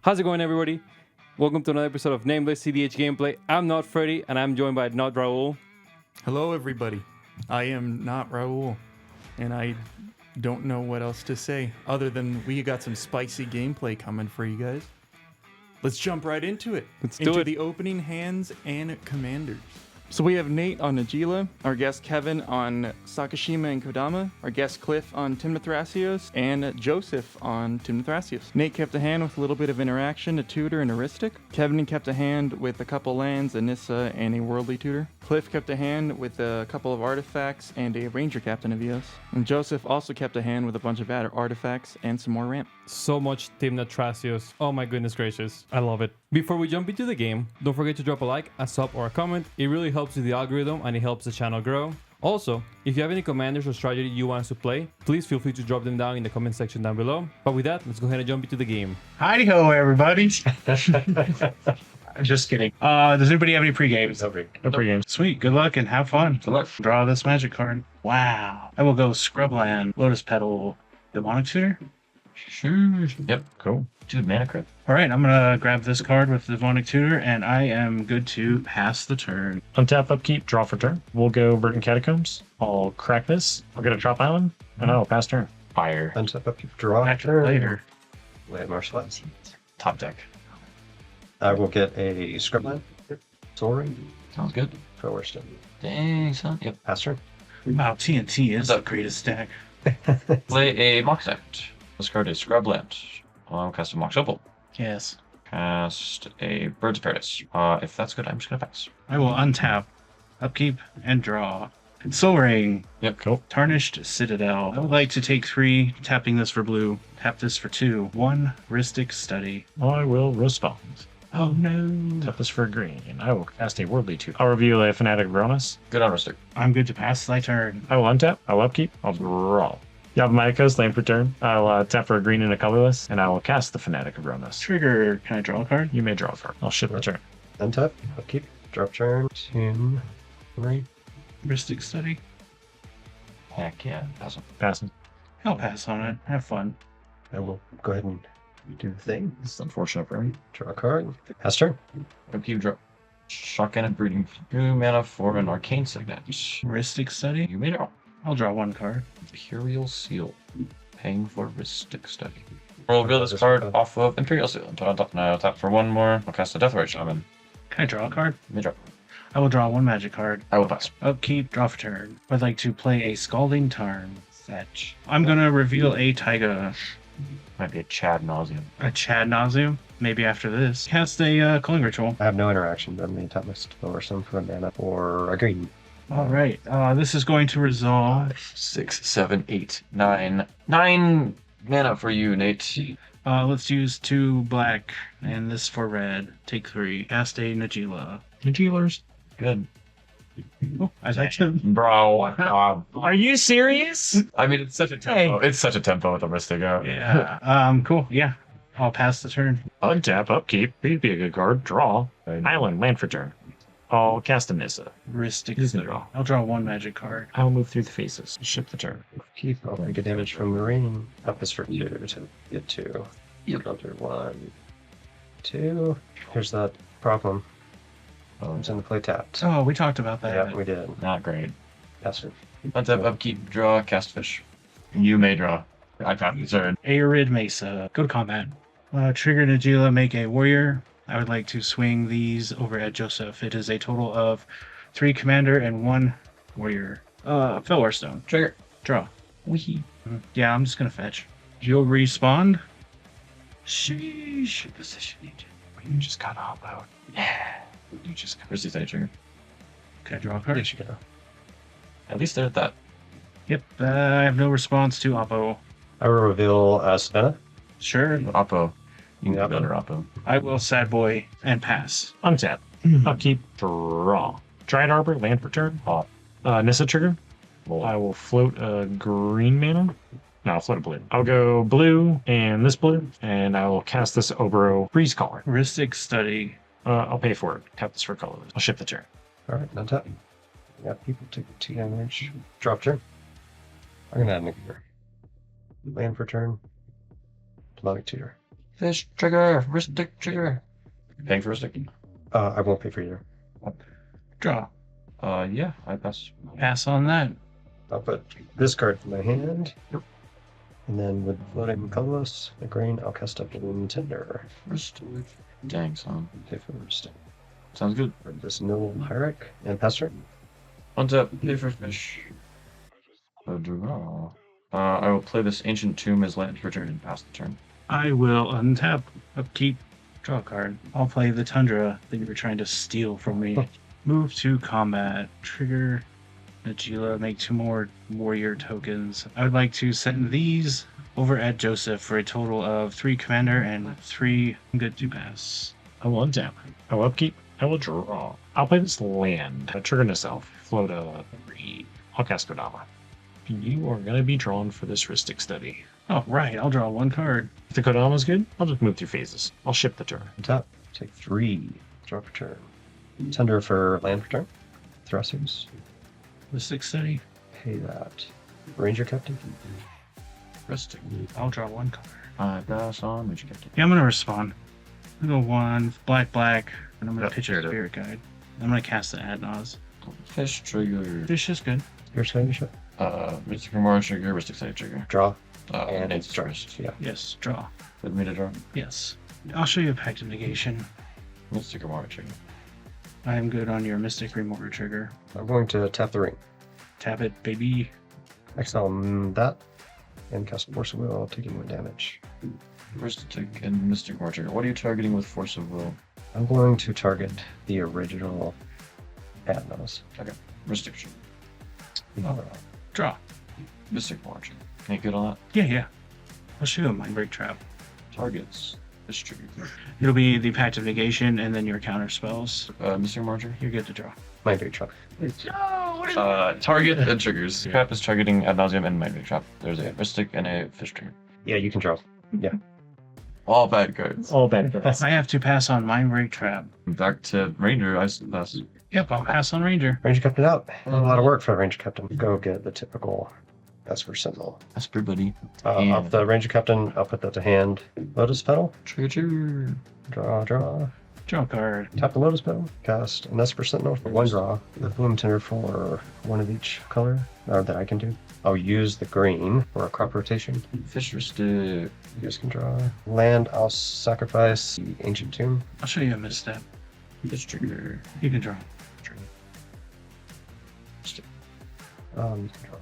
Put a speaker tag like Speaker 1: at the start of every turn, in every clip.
Speaker 1: How's it going, everybody? Welcome to another episode of Nameless CDH Gameplay. I'm not Freddy, and I'm joined by not Raul.
Speaker 2: Hello, everybody. I am not Raul, and I don't know what else to say other than we got some spicy gameplay coming for you guys. Let's jump right into it.
Speaker 1: Let's do it.
Speaker 2: The opening hands and commanders. So we have Nate on Najeela, our guest Kevin on Sakahima Kodama, our guest Cliff on Tymna Thrasios, and Joseph on Tymna Thrasios. Nate kept a hand with a little bit of interaction, a tutor, and a heuristic. Kevin kept a hand with a couple lands, a Nissa, and a worldly tutor. Cliff kept a hand with a couple of artifacts and a ranger captain of EOS. And Joseph also kept a hand with a bunch of artifacts and some more ramp.
Speaker 1: So much Tymna Thrasios. Oh my goodness gracious. I love it. Before we jump into the game, don't forget to drop a like, a sub, or a comment. It really helps with the algorithm and it helps the channel grow. Also, if you have any commanders or strategy you want us to play, please feel free to drop them down in the comment section down below. But with that, let's go ahead and jump into the game.
Speaker 3: Hi-ho, everybody. Just kidding. Does anybody have any pre-games?
Speaker 4: No pre-games.
Speaker 3: Sweet. Good luck and have fun.
Speaker 4: Good luck.
Speaker 3: Draw this magic card. Wow. I will go Scrubland, Lotus Petal, Demonic Tutor.
Speaker 4: Sure. Yep. Cool. Dude, mana crit.
Speaker 3: All right, I'm going to grab this card with the Demonic Tutor, and I am good to pass the turn.
Speaker 4: Untap, upkeep, draw for turn. We'll go Burden Catacombs. I'll crack this. I'll get a drop island, and I'll pass turn. Fire.
Speaker 5: Untap, upkeep, draw.
Speaker 3: Active later.
Speaker 5: Land martial arts.
Speaker 4: Top deck.
Speaker 5: I will get a Scrubland. Soul Ring.
Speaker 4: Sounds good.
Speaker 5: Forward.
Speaker 4: Dang, son. Yep.
Speaker 5: Pass turn.
Speaker 3: Wow, TNT is the greatest deck.
Speaker 4: Play a Mox Act. This card is Scrubland. I'll cast a Mox Opal.
Speaker 3: Yes.
Speaker 4: Cast a Bird's Paradise. If that's good, I'm just gonna pass.
Speaker 3: I will untap, upkeep, and draw. Soul Ring.
Speaker 4: Yep, cool.
Speaker 3: Tarnished Citadel. I would like to take 3, tapping this for blue, tap this for 2, 1 Heuristic Study.
Speaker 4: I will respond.
Speaker 3: Oh no.
Speaker 4: Tap this for green. I will cast a Worldly Tutor. I'll reveal a Fanatic bonus. Good on Rustic.
Speaker 3: I'm good to pass thy turn.
Speaker 4: I will untap. I'll upkeep. I'll draw. You have my Echoes, land for turn. I'll tap for a green and a colorless, and I will cast the Fanatic of Ronas.
Speaker 3: Trigger. Can I draw a card?
Speaker 4: You may draw a card. I'll ship the turn.
Speaker 5: Untap, upkeep, drop turn. 2, 3.
Speaker 3: Heuristic Study.
Speaker 4: Heck yeah. Pass him. Pass him.
Speaker 3: I'll pass on it. Have fun.
Speaker 5: I will go ahead and do the thing.
Speaker 4: It's unfortunate for me.
Speaker 5: Draw a card. Pass turn.
Speaker 4: Upkeep, draw. Shotgun and Breeding. 2 mana for an Arcane Signet.
Speaker 3: Heuristic Study.
Speaker 4: You may draw.
Speaker 3: I'll draw 1 card.
Speaker 4: Imperial Seal. Paying for Ristic Study. We'll reveal this card off of Imperial Seal. Until I'll tap for 1 more. I'll cast a Death Ray Shaman.
Speaker 3: Can I draw a card?
Speaker 4: You may draw.
Speaker 3: I will draw 1 magic card.
Speaker 4: I will pass.
Speaker 3: Upkeep, draw for turn. I'd like to play a Scalding Tarn. Fetch. I'm gonna reveal a Taiga.
Speaker 4: Might be a Chad Nauseum.
Speaker 3: A Chad Nauseum. Maybe after this. Cast a Culling Ritual.
Speaker 5: I have no interaction, but I'm going to tap my Lower Stone for a mana or a green.
Speaker 3: Alright, this is going to resolve.
Speaker 4: 5, 6, 7, 8, 9. 9 mana for you, Nate.
Speaker 3: Let's use 2 black and this for red. Take 3. Cast a Najeela.
Speaker 4: Najeelers. Good.
Speaker 3: Oh, I actually.
Speaker 4: Bro.
Speaker 3: Are you serious?
Speaker 4: I mean, it's such a tempo. It's such a tempo with the Mystico.
Speaker 3: Yeah. Cool. Yeah. I'll pass the turn.
Speaker 4: Untap, upkeep. He'd be a good card. Draw. Island, land for turn. I'll cast a Nissa.
Speaker 3: Heuristic.
Speaker 4: He's gonna draw.
Speaker 3: I'll draw 1 magic card.
Speaker 4: I'll move through the faces. Ship the turn.
Speaker 5: Keep. I'll take a damage from the ring. Up this for 2 to get 2.
Speaker 4: Yep.
Speaker 5: Draw through 1, 2. Here's that problem. It's in the play tapped.
Speaker 3: Oh, we talked about that.
Speaker 5: Yeah, we did.
Speaker 4: Not great.
Speaker 5: Pass it.
Speaker 4: Untap, upkeep, draw, cast fish. You may draw. I pass the turn.
Speaker 3: Arid Mesa. Go to combat. Trigger Najeela, make a warrior. I would like to swing these over at Joseph. It is a total of 3 commander and 1 warrior. Fellwar Stone.
Speaker 4: Trigger.
Speaker 3: Draw.
Speaker 4: Wee.
Speaker 3: Yeah, I'm just gonna fetch. You'll respawn. Sheesh. Position agent.
Speaker 4: You just got all out. Yeah. You just got. Where's the stage trigger?
Speaker 3: Can I draw a card?
Speaker 5: There you go.
Speaker 4: At least they're at that.
Speaker 3: Yep. I have no response to Oppo.
Speaker 5: I will reveal Savannah.
Speaker 3: Sure.
Speaker 4: Oppo. You can
Speaker 5: Yep.
Speaker 4: go under Oppo.
Speaker 3: I will sad boy and pass.
Speaker 4: Untap. Upkeep. Draw. Dryad Arbor. Land for turn. Nissa trigger. I will float a green mana. No, I'll float a blue. I'll go blue and this blue, and I will cast this Obero Breeze Caller.
Speaker 3: Heuristic Study.
Speaker 4: I'll pay for it. Tap this for colorless. I'll ship the turn.
Speaker 5: Alright, not tap. Yeah, people take 2 damage. Drop turn. I'm gonna add Najeela. Land for turn. Demonic Tutor.
Speaker 6: Fish trigger. Ristic trigger. Paying for a stick?
Speaker 5: I won't pay for either.
Speaker 3: Draw.
Speaker 6: Yeah, I pass.
Speaker 3: Pass on that.
Speaker 5: I'll put this card in my hand. And then with floating colorless, the green, I'll cast up in Tender.
Speaker 6: Ristic. Dang, son.
Speaker 5: Pay for the Ristic.
Speaker 6: Sounds good.
Speaker 5: For this Noble Hierarch and pass turn.
Speaker 6: Untap, pay for fish. Draw. I will play this Ancient Tomb as land for turn and pass the turn.
Speaker 3: I will untap, upkeep, draw a card. I'll play the Tundra that you were trying to steal from me. Move to combat. Trigger Najeela, make 2 more warrior tokens. I would like to send these over at Joseph for a total of 3 commander and 3 good to pass.
Speaker 4: I will untap. I will upkeep. I will draw. I'll play this land. Trigger myself. Float a 3. I'll cast Kodama. You are going to be drawn for this Ristic study.
Speaker 3: Oh, right. I'll draw 1 card.
Speaker 4: If the Kodama's good, I'll just move through phases. I'll ship the turn.
Speaker 5: Tap. Take 3. Draw for turn. Tender for land for turn. Thrasios.
Speaker 3: Mystic Study.
Speaker 5: Pay that. Ranger Captain.
Speaker 6: Ristic.
Speaker 3: I'll draw 1 card.
Speaker 6: I pass on Major Captain.
Speaker 3: Yeah, I'm going to respond. I'm going to go 1, black, and I'm going
Speaker 4: Yep,
Speaker 3: to pitch a
Speaker 4: here it is.
Speaker 3: Spirit Guide. I'm going to cast the Adnaz.
Speaker 6: Fish trigger.
Speaker 3: Fish is good.
Speaker 5: Here's how you show.
Speaker 6: Mystic Remora trigger. Ristic Study trigger.
Speaker 5: Draw.
Speaker 6: And
Speaker 5: And
Speaker 6: it's
Speaker 5: draw.
Speaker 6: first.
Speaker 5: Yeah.
Speaker 3: Yes, draw.
Speaker 6: With me to draw.
Speaker 3: Yes. I'll show you a Pact of Negation.
Speaker 6: Mystic Remora trigger.
Speaker 3: I am good on your Mystic Remorder trigger.
Speaker 5: I'm going to tap the ring.
Speaker 3: Tap it, baby.
Speaker 5: Exile that. And cast Force of Will, taking 1 damage.
Speaker 6: Ristic and Mystic Remora trigger. What are you targeting with Force of Will?
Speaker 5: I'm going to target the original Adnos.
Speaker 6: Ristic trigger.
Speaker 3: Draw.
Speaker 6: Mystic Remora trigger. Any good on that?
Speaker 3: Yeah. I'll show you a Mindbreak Trap.
Speaker 6: Targets. Fish trigger.
Speaker 3: It'll be the Pact of Negation and then your counter spells.
Speaker 6: Mystic Remora trigger.
Speaker 3: You're good to draw.
Speaker 5: My big truck.
Speaker 6: Target and triggers. Trap is targeting ad nauseam and Mindbreak Trap. There's a Mystic and a Fish trigger.
Speaker 5: Yeah, you can draw.
Speaker 6: All bad cards.
Speaker 4: All bad cards.
Speaker 3: I have to pass on Mindbreak Trap.
Speaker 6: Back to Ranger. I pass.
Speaker 3: Yep, I'll pass on Ranger.
Speaker 5: Ranger Captain out. A lot of work for a Ranger Captain. Go get the typical Esper Sentinel.
Speaker 6: Esper buddy.
Speaker 5: Of the Ranger Captain, I'll put that to hand. Lotus Petal.
Speaker 6: Trigger.
Speaker 5: Draw.
Speaker 3: Draw a card.
Speaker 5: Tap the Lotus Petal. Cast an Esper Sentinel for 1 draw. The Bloom Tender for 1 of each color that I can do. I'll use the green for a crop rotation.
Speaker 6: Fish Ristic.
Speaker 5: You guys can draw. Land, I'll sacrifice the Ancient Tomb.
Speaker 3: I'll show you a misstep.
Speaker 6: Fish trigger.
Speaker 3: You can draw.
Speaker 5: You can draw.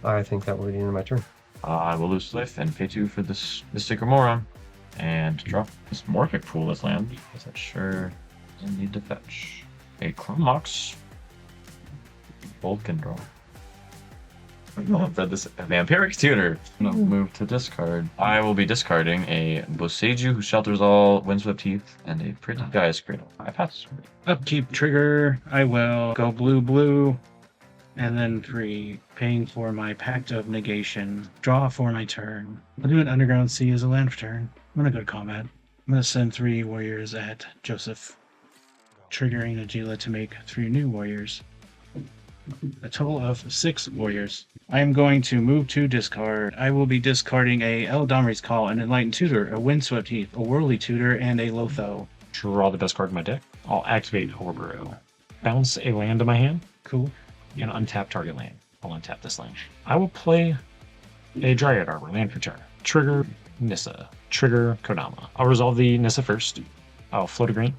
Speaker 5: I think that will be the end of my turn.
Speaker 6: I will lose life and pay 2 for this Mystic Remora. And drop this Morphic Pool as land. Is that sure? Doesn't need to fetch. A Chromox. Bolt can draw. I've read this Vampiric Tutor. I'm gonna move to discard. I will be discarding a Boseiju who shelters all Windswept Heath and a Pretty Guy's Cradle. I pass.
Speaker 3: Upkeep trigger. I will go blue. And then 3. Paying for my Pact of Negation. Draw for my turn. I'll do an Underground Sea as a land for turn. I'm going to go to combat. I'm going to send 3 warriors at Joseph. Triggering Najeela to make 3 new warriors. A total of 6 warriors. I am going to move to discard. I will be discarding a Eldamri's Call, an Enlightened Tutor, a Windswept Heath, a Whirly Tutor, and a Lotho.
Speaker 4: Draw the best card in my deck. I'll activate Orbero. Bounce a land to my hand.
Speaker 3: Cool.
Speaker 4: And untap target land. I'll untap this land. I will play a Dryad Arbor land for turn. Trigger Nissa. Trigger Kodama. I'll resolve the Nissa first. I'll float a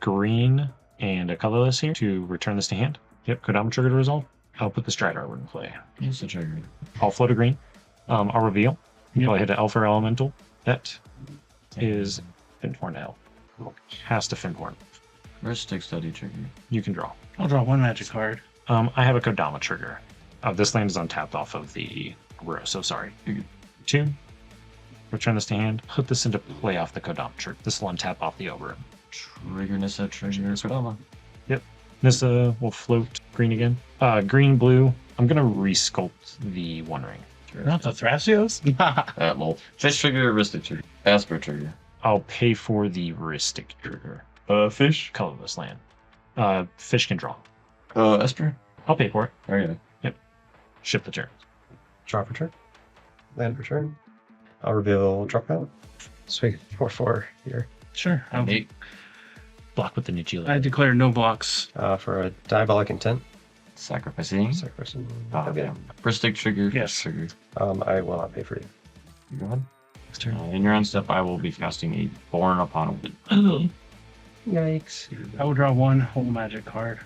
Speaker 4: green, and a colorless here to return this to hand. Yep, Kodama trigger to resolve. I'll put this Dryad Arbor in play.
Speaker 6: It's a trigger.
Speaker 4: I'll float a green. I'll reveal.
Speaker 3: Yep.
Speaker 4: I'll hit an Elf or Elemental. That is Finthorn L. Has to Finthorn.
Speaker 6: Ristic Study trigger.
Speaker 4: You can draw.
Speaker 3: I'll draw 1 magic card.
Speaker 4: I have a Kodama trigger. This land is untapped off of the Row, so sorry. 2. Return this to hand. Put this into play off the Kodama trigger. This will untap off the Oberon.
Speaker 6: Trigger Nissa trigger Kodama.
Speaker 4: Nissa will float green again. Green, blue. I'm going to resculpt the One Ring.
Speaker 3: Not the Thrasios?
Speaker 6: Lol. Fish trigger, Ristic trigger. Asper trigger.
Speaker 4: I'll pay for the Ristic trigger.
Speaker 6: Fish.
Speaker 4: Colorless land. Fish can draw.
Speaker 6: Esper.
Speaker 4: I'll pay for it.
Speaker 6: Oh yeah.
Speaker 4: Ship the turn.
Speaker 5: Draw for turn. Land for turn. I'll reveal drop out. Swing 4/4 here.
Speaker 3: Sure.
Speaker 6: Nate.
Speaker 4: Block with the Najeela.
Speaker 3: I declare no blocks.
Speaker 5: For a diabolic intent.
Speaker 6: Sacrificing.
Speaker 5: Sacrificing.
Speaker 6: Oh,
Speaker 5: Okay.
Speaker 6: damn. First stick trigger.
Speaker 3: Yes.
Speaker 6: First trigger.
Speaker 5: I will not pay for you.
Speaker 6: You go ahead.
Speaker 3: Next turn.
Speaker 6: In your end step, I will be casting a Born Upon a Wind.
Speaker 5: Yikes.
Speaker 3: I will draw one whole magic card.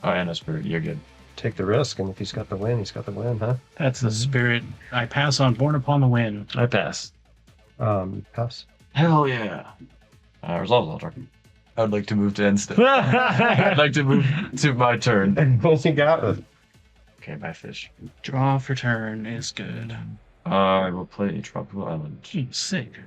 Speaker 6: Oh, and a spirit. You're good.
Speaker 5: Take the risk, and if he's got the win, he's got the win, huh?
Speaker 3: That's the spirit. I pass on Born Upon the Wind.
Speaker 4: I pass.
Speaker 5: Pass.
Speaker 6: Hell yeah. Resolve Altar. I would like to move to end step. I'd like to move to my turn.
Speaker 5: And what you got?
Speaker 6: Okay, bye, fish.
Speaker 3: Draw for turn is good.
Speaker 6: I will play a Tropical Island.
Speaker 3: Sick.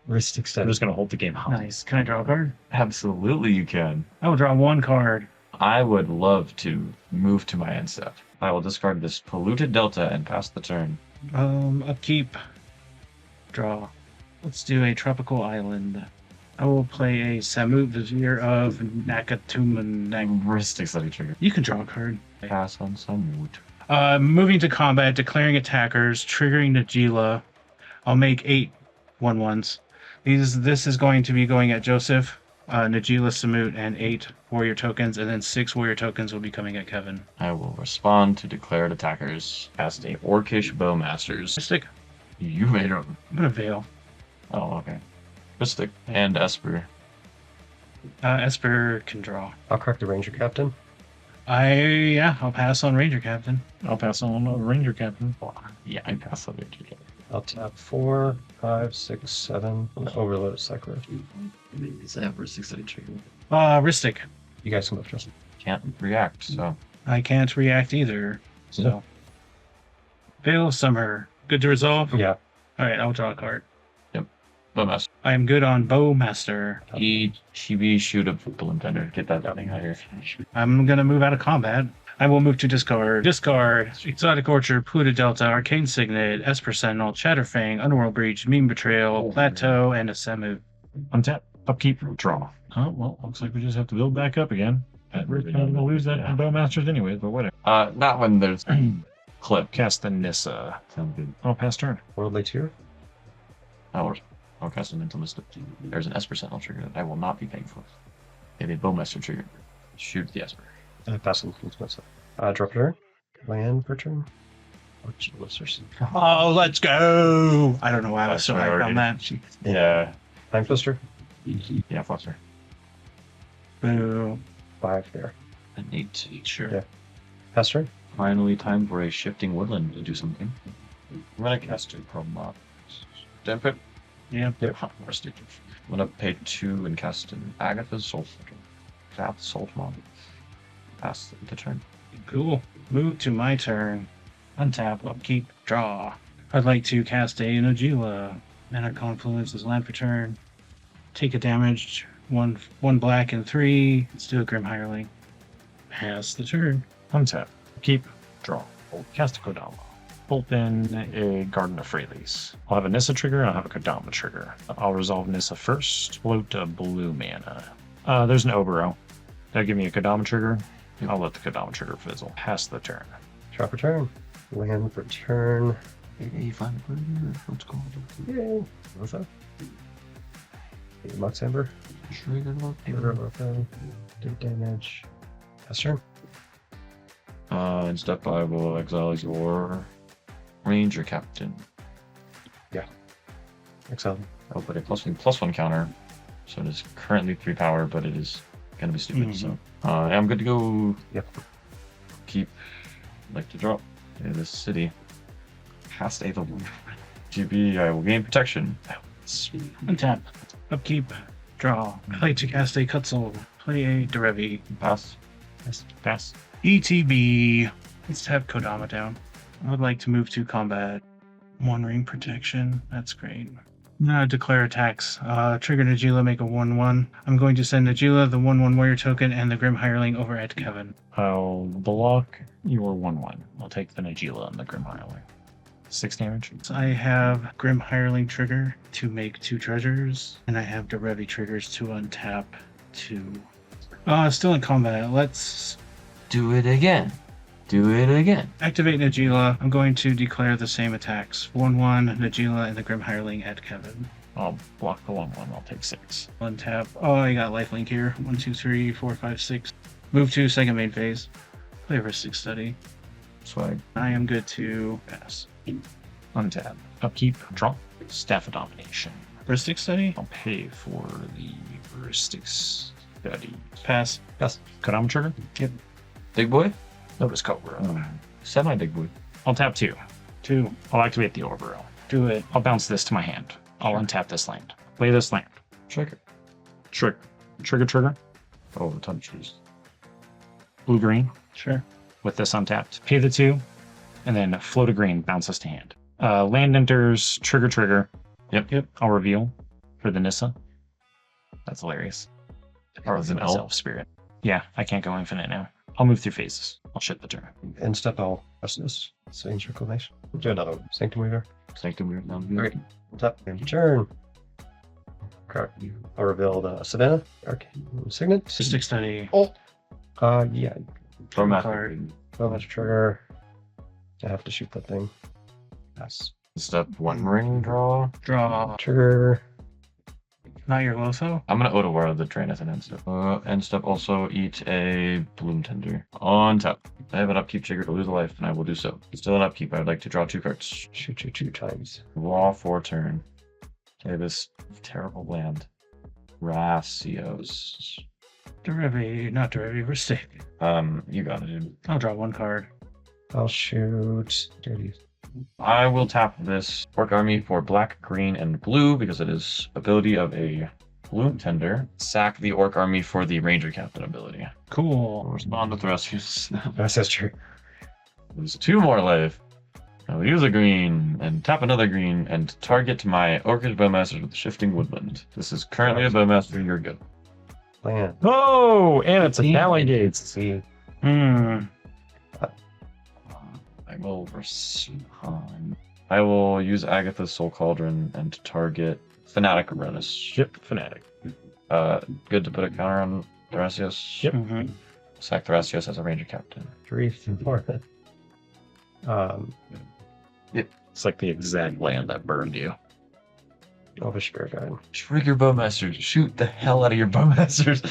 Speaker 5: Wrist
Speaker 4: I'm
Speaker 5: extended.
Speaker 4: just gonna hold the game hot.
Speaker 3: Nice. Can I draw a card?
Speaker 6: Absolutely, you can.
Speaker 3: I will draw one card.
Speaker 6: I would love to move to my end step. I will discard this Polluted Delta and pass the turn.
Speaker 3: Upkeep. Draw. Let's do a tropical island. I will play a Samut Vizier of Nakatuman.
Speaker 6: Wrist exciting trigger.
Speaker 3: You can draw a card.
Speaker 6: Pass on Samut.
Speaker 3: Moving to combat, declaring attackers, triggering Najeela. I'll make 8 1/1s. This is going to be going at Joseph, Najeela, Samut, and 8 warrior tokens, and then 6 warrior tokens will be coming at Kevin.
Speaker 6: I will respond to declared attackers. Cast a Orcish Bowmasters.
Speaker 3: Mystic.
Speaker 6: You made them.
Speaker 3: I'm gonna Veil.
Speaker 6: Oh, okay. Mystic and Esper.
Speaker 3: Esper can draw.
Speaker 5: I'll correct the ranger captain.
Speaker 3: I'll pass on Ranger Captain.
Speaker 4: I'll pass on a Ranger Captain.
Speaker 6: Yeah, I pass on it.
Speaker 5: I'll tap 4, 5, 6, 7. And overload a cycler.
Speaker 6: Is that wrist exciting trigger?
Speaker 3: Ristic.
Speaker 5: You guys can move just.
Speaker 6: Can't react, so.
Speaker 3: I can't react either. So. Veil of Summer. Good to resolve?
Speaker 5: Yeah.
Speaker 3: Alright, I'll draw a card.
Speaker 6: Bowmaster.
Speaker 3: I am good on Bowmaster.
Speaker 6: ETB shoot a Balloon Tender. Get that thing out of here.
Speaker 3: I'm gonna move out of combat. I will move to discard. Discard. Exotic Orchard, Polluted Delta, Arcane Signet, Esper Sentinel, Chatterfang, Underworld Breach, Meme Betrayal, Plateau, and a Samut.
Speaker 4: Untap. Upkeep. Draw. Oh, well, looks like we just have to build back up again. We're kind of gonna lose that from Bowmasters anyways, but whatever.
Speaker 6: Not when there's clip.
Speaker 4: Cast the Nissa.
Speaker 6: Sounds good.
Speaker 4: Oh, pass turn.
Speaker 5: Worldly tier.
Speaker 6: I'll cast a Mental Mystic. There's an Esper Sentinel trigger that I will not be paying for. They have a Bowmaster trigger. Shoot the Esper.
Speaker 5: Pass on myself. Drop turn. Land per turn. Oh, jeez.
Speaker 3: Oh, let's go! I don't know why I was so
Speaker 6: That's
Speaker 3: hyped on
Speaker 6: already-
Speaker 3: that.
Speaker 6: Yeah.
Speaker 5: Time twister.
Speaker 6: Yeah, Foster.
Speaker 3: Boo.
Speaker 5: 5 there.
Speaker 6: I need to. Sure.
Speaker 5: Yeah. Pass turn.
Speaker 6: Finally, time for a Shifting Woodland to do something. I'm gonna cast a Chroma. Damp it.
Speaker 3: Yeah.
Speaker 5: Yep.
Speaker 6: I'm gonna pay 2 and cast an Agatha's Soul Flicker. Tap Salt Mob. Pass the turn.
Speaker 3: Cool. Move to my turn. Untap, upkeep, draw. I'd like to cast a Najeela. Mana Confluence is land per turn. Take a damage. One black and 3. Let's do a Grim Hireling. Pass the turn.
Speaker 4: Untap. Keep. Draw. Cast a Kodama. Bolt in a Garden of Freylease. I'll have a Nissa trigger, I'll have a Kodama trigger. I'll resolve Nissa first. Float a blue mana. There's an Obero. That'll give me a Kodama trigger. I'll let the Kodama trigger fizzle. Pass the turn.
Speaker 5: Drop a turn. Land per turn.
Speaker 6: Hey, find what's called?
Speaker 5: Yay. What's up? Mux Ember.
Speaker 6: Trigger lock.
Speaker 5: Do damage. Pass turn.
Speaker 6: Instead, I will exile your Ranger Captain.
Speaker 5: Exile.
Speaker 6: I'll put a +1/+1 counter. So it is currently 3 power, but it is gonna be stupid. So I'm good to go.
Speaker 5: Yep.
Speaker 6: Keep. Like to drop in this city. Cast a GB. I will gain protection.
Speaker 3: Untap, upkeep, draw. I'd like to cast a Kutzel. Play a Derevi.
Speaker 6: Pass.
Speaker 4: Pass.
Speaker 3: ETB. Let's have Kodama down. I would like to move to combat. 1 ring protection. That's great. Now declare attacks. Trigger Najeela, make a 1/1. I'm going to send Najeela, the 1/1 warrior token, and the Grim Hireling over at Kevin.
Speaker 4: I'll block your 1/1. I'll take the Najeela and the Grim Hireling. 6 damage.
Speaker 3: So I have Grim Hireling trigger to make 2 treasures, and I have Derevi triggers to untap 2. Still in combat. Let's
Speaker 6: Do it again. Do it again.
Speaker 3: activate Najeela. I'm going to declare the same attacks. 1/1, Najeela, and the Grim Hireling at Kevin.
Speaker 4: I'll block the long one. I'll take 6.
Speaker 3: Untap. Oh, I got lifelink here. 1, 2, 3, 4, 5, 6. Move to second main phase. Play Ristic Study.
Speaker 6: Swag.
Speaker 3: I am good to pass.
Speaker 4: Untap. Upkeep. Draw. Staff of Domination.
Speaker 3: Ristic Study?
Speaker 4: I'll pay for the heuristic study.
Speaker 3: Pass.
Speaker 5: Yes.
Speaker 4: Kodama trigger.
Speaker 6: Big boy?
Speaker 4: Notice Cobra.
Speaker 6: Semi big boy.
Speaker 4: I'll tap 2.
Speaker 3: 2.
Speaker 4: I'll activate the Orbital.
Speaker 3: Do it.
Speaker 4: I'll bounce this to my hand. I'll untap this land. Play this land.
Speaker 6: Trigger.
Speaker 4: Trigger. Trigger.
Speaker 6: Oh, the touches.
Speaker 4: Blue green
Speaker 3: Sure.
Speaker 4: with this untapped. Pay the 2, and then float a green, bounce this to hand. Land enters, trigger.
Speaker 6: Yep.
Speaker 4: I'll reveal for the Nissa. That's hilarious.
Speaker 6: Or as an
Speaker 4: My
Speaker 6: elf.
Speaker 4: Self-spirit. Yeah, I can't go infinite now. I'll move through phases. I'll ship the turn.
Speaker 5: End step, I'll press this. Strange Reclamation. Do another one. Sanctum Weaver.
Speaker 6: Sanctum Weird down.
Speaker 5: Great. Tap. End turn. Card. I'll reveal the Savannah. Arcane Signet.
Speaker 3: Ristic Study.
Speaker 5: Yeah.
Speaker 6: Throw math.
Speaker 3: Card.
Speaker 5: Bonus trigger. I have to shoot that thing. Pass.
Speaker 6: Step 1 ring draw.
Speaker 3: Draw.
Speaker 5: Trigger.
Speaker 3: Not your Lotho.
Speaker 6: I'm gonna Otawara the drain as an end step. End step also eat a Bloom Tender. On top. I have an upkeep trigger to lose a life, and I will do so. Still an upkeep. I would like to draw 2 cards.
Speaker 5: Shoot you 2 times.
Speaker 6: Raw for turn. Okay, this terrible land. Thrasios.
Speaker 3: Not Derevi, Ristic.
Speaker 6: You got it, dude.
Speaker 3: I'll draw 1 card.
Speaker 5: I'll shoot. Dirty.
Speaker 6: I will tap this Orc Army for black, green, and blue because it is ability of a Bloom Tender. Sack the Orc Army for the Ranger Captain ability.
Speaker 3: Cool.
Speaker 6: Respond to Thrasios.
Speaker 5: That's true.
Speaker 6: There's 2 more life. I'll use a green and tap another green and target my Orchid Bowmaster with Shifting Woodland. This is currently a Bowmaster. You're good.
Speaker 5: Land.
Speaker 4: Oh, and it's a Gates.
Speaker 5: See.
Speaker 6: I will respond. I will use Agatha's Soul Cauldron and target Fanatic Aronis.
Speaker 4: Ship Fanatic.
Speaker 6: Good to put a counter on Thrasios.
Speaker 4: Yep.
Speaker 3: Mm-hmm.
Speaker 6: Sack Thrasios as a Ranger Captain.
Speaker 5: 3, 4.
Speaker 4: It's like the exact land that burned you.
Speaker 5: Elvish Spirit Guide.
Speaker 6: Trigger Bowmasters. Shoot the hell out of your Bowmasters.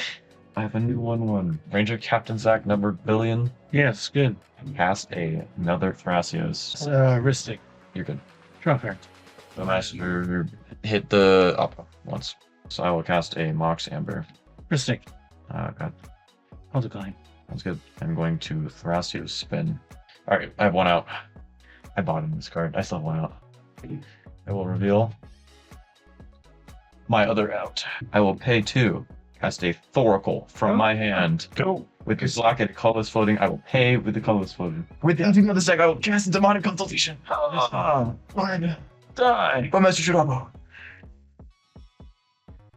Speaker 6: I have a new 1/1. Ranger Captain Sack number billion.
Speaker 3: Yes, good.
Speaker 6: Cast another Thrasios.
Speaker 3: Ristic.
Speaker 6: You're good.
Speaker 3: Draw card.
Speaker 6: Bowmaster hit the opera once. So I will cast a Mox Amber.
Speaker 3: Ristic.
Speaker 6: God.
Speaker 3: I'll decline.
Speaker 6: That's good. I'm going to Thrasios spin. Alright, I have 1 out. I bought in this card. I still have 1 out. I will reveal my other out. I will pay 2. Cast a Thoracle from my hand.
Speaker 4: Go.
Speaker 6: With the black and colorless floating, I will pay with the colorless floating. With the ending of the deck, I will cast a Demonic Consultation. Lord, die. Bowmaster Shiramo.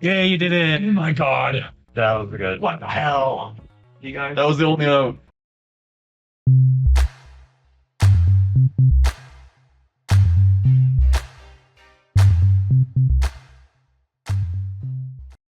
Speaker 3: Yeah, you did it.
Speaker 4: Oh my god.
Speaker 5: That was good.
Speaker 4: What the hell? You guys.
Speaker 6: That was the only out.